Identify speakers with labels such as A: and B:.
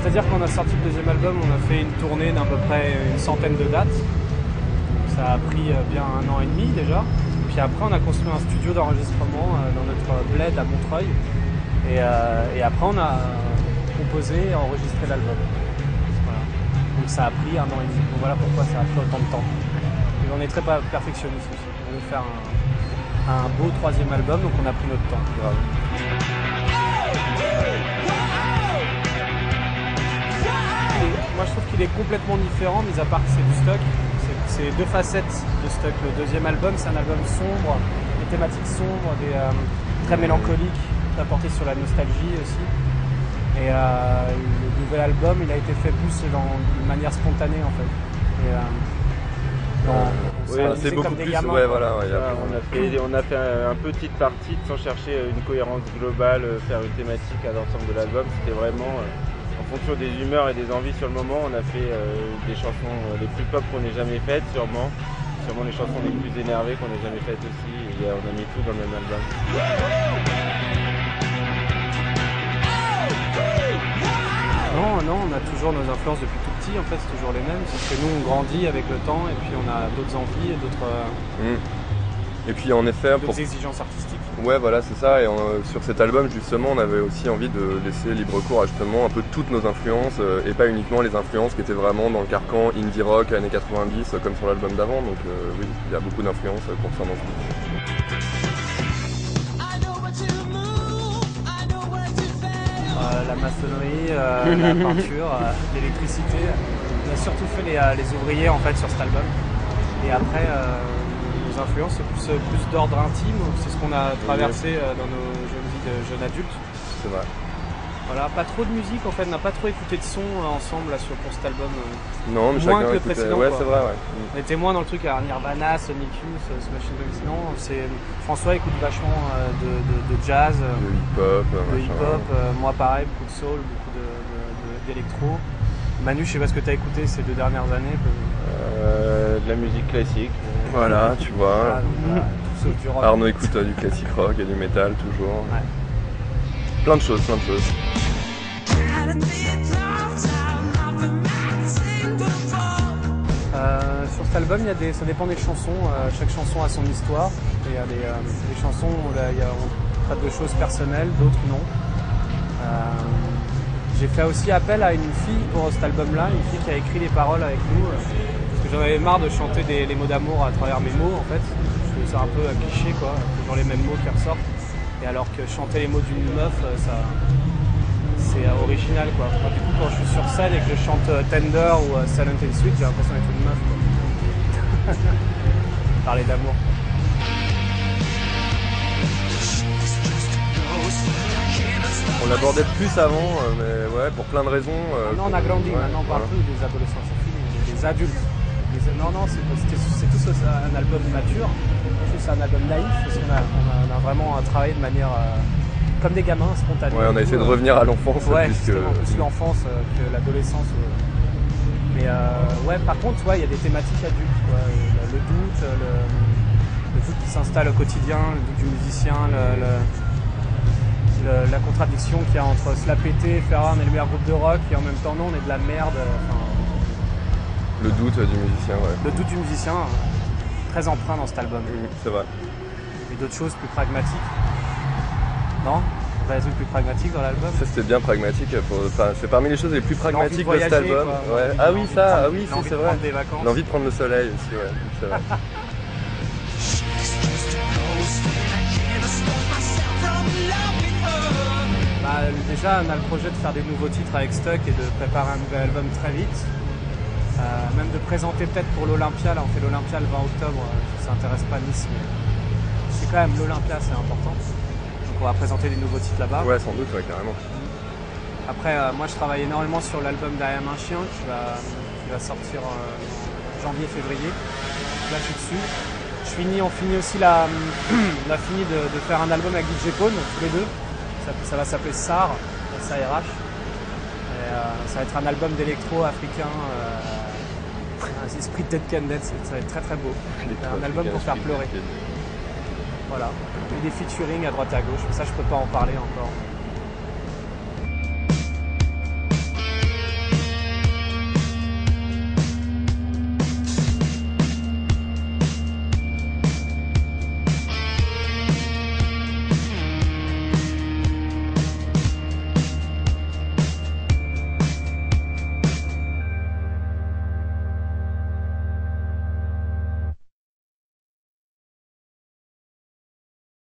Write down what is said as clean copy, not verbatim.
A: C'est-à-dire qu'on a sorti le deuxième album, on a fait une tournée d'à peu près une centaine de dates. Ça a pris bien 1 an et demi déjà. Puis après on a construit un studio d'enregistrement dans notre bled à Montreuil. Et après on a composé et enregistré l'album. Voilà. Donc ça a pris 1 an et demi. Donc voilà pourquoi ça a pris autant de temps. Et on est très perfectionniste aussi. On veut faire un beau 3e album, donc on a pris notre temps.
B: Grave.
A: Moi je trouve qu'il est complètement différent, mis à part que c'est du stock. C'est 2 facettes de stock. Le deuxième album, c'est un album sombre, des thématiques sombres, très mélancoliques, très porté sur la nostalgie aussi. Et le nouvel album, il a été fait plus d'une manière spontanée en fait.
B: C'est beaucoup plus.
A: Gamins,
B: voilà,
C: on a fait un petite partie sans chercher une cohérence globale, faire une thématique à l'ensemble de l'album. C'était vraiment en fonction des humeurs et des envies sur le moment. On a fait des chansons les plus pop qu'on ait jamais faites, sûrement les chansons les plus énervées qu'on ait jamais faites aussi. Et on a mis tout dans le même album.
A: Non, on a toujours nos influences depuis tout petit, en fait, c'est toujours les mêmes. C'est que nous, on grandit avec le temps et puis on a d'autres envies et d'autres
B: Et puis en effet,
A: exigences artistiques.
B: Ouais, voilà, c'est ça. Et sur cet album, justement, on avait aussi envie de laisser libre cours à justement un peu toutes nos influences et pas uniquement les influences qui étaient vraiment dans le carcan indie rock années 90 comme sur l'album d'avant. Donc oui, il y a beaucoup d'influences qu'on ressent dans ce disque.
A: La maçonnerie, la peinture, l'électricité. On a surtout fait les ouvriers en fait sur cet album. Et après, nos influences c'est plus d'ordre intime. C'est ce qu'on a traversé dans nos jeunes vies de jeunes adultes.
B: C'est vrai.
A: Voilà, pas trop de musique en fait. On n'a pas trop écouté de son ensemble là, pour cet album.
B: Non, mais
A: moins
B: chacun
A: que le
B: écoutait.
A: précédent.
B: Ouais,
A: quoi.
B: c'est vrai. Ouais.
A: On était moins dans le truc à Nirvana, Sonic Youth, Smashing Pumpkins. Non, François écoute vachement de jazz,
B: De hip-hop.
A: moi pareil, beaucoup de soul, beaucoup d'électro. Manu, je sais pas ce que tu as écouté ces 2 dernières années.
C: De la musique classique.
B: Voilà, tu vois.
A: Voilà, tout sauf du rock.
B: Arnaud écoute du classique rock et du métal toujours.
A: Ouais.
B: Plein de choses.
A: Sur cet album, ça dépend des chansons. Chaque chanson a son histoire. Et il y a des chansons où on traite de choses personnelles, d'autres non. J'ai fait aussi appel à une fille pour cet album-là, une fille qui a écrit les paroles avec nous. Parce que j'en avais marre de chanter les mots d'amour à travers mes mots en fait. Je trouvais ça un peu cliché quoi, toujours les mêmes mots qui ressortent. Et alors que chanter les mots d'une meuf, c'est original quoi. Moi, du coup quand je suis sur scène et que je chante Tender ou Silent and Sweet, j'ai l'impression d'être une meuf quoi. Parler d'amour.
B: On l'abordait plus avant, mais ouais, pour plein de raisons.
A: Maintenant on a grandi, maintenant on parle plus des adolescents, c'est fini, des adultes. Non, c'est tout un album mature, c'est un album naïf, parce qu'on a vraiment travaillé de manière comme des gamins, spontanés.
B: Ouais, on a essayé de revenir à l'enfance.
A: Ouais,
B: puisque...
A: plus l'enfance que l'adolescence. Mais ouais, par contre, il y a des thématiques adultes, quoi. Le doute, le doute qui s'installe au quotidien, le doute du musicien, la contradiction qu'il y a entre se la péter, faire on est le meilleur groupe de rock et en même temps non, on est de la merde.
B: Le doute du musicien, ouais.
A: Le doute du musicien, très empreint dans cet album.
B: C'est vrai.
A: Et d'autres choses plus pragmatiques. Non ? Des trucs plus pragmatiques dans l'album.
B: Ça c'était bien pragmatique, c'est parmi les choses les plus pragmatiques de cet
A: voyager,
B: album.
A: quoi.
B: Ouais. Ah oui, c'est vrai.
A: Des vacances.
B: L'envie de prendre le soleil aussi, ouais. C'est vrai.
A: Déjà, on a le projet de faire des nouveaux titres avec Stuck et de préparer un nouvel album très vite. Même de présenter peut-être pour l'Olympia. Là, on fait l'Olympia le 20 octobre. Ça n'intéresse pas Nice, mais c'est quand même l'Olympia, c'est important. Donc on va présenter des nouveaux titres là-bas.
B: Ouais, sans doute, ouais, carrément.
A: Après, moi je travaille énormément sur l'album Derrière un chien qui va sortir janvier-février. Là je suis dessus. On finit aussi on a fini de faire un album avec DJ Pone, tous les deux. Ça va s'appeler SAR, SARH. Ça va être un album d'électro africain, un esprit de Dead Can Dead, ça va être très très beau. Un album pour faire pleurer. Voilà. Et des featuring à droite à gauche, mais ça je peux pas en parler encore.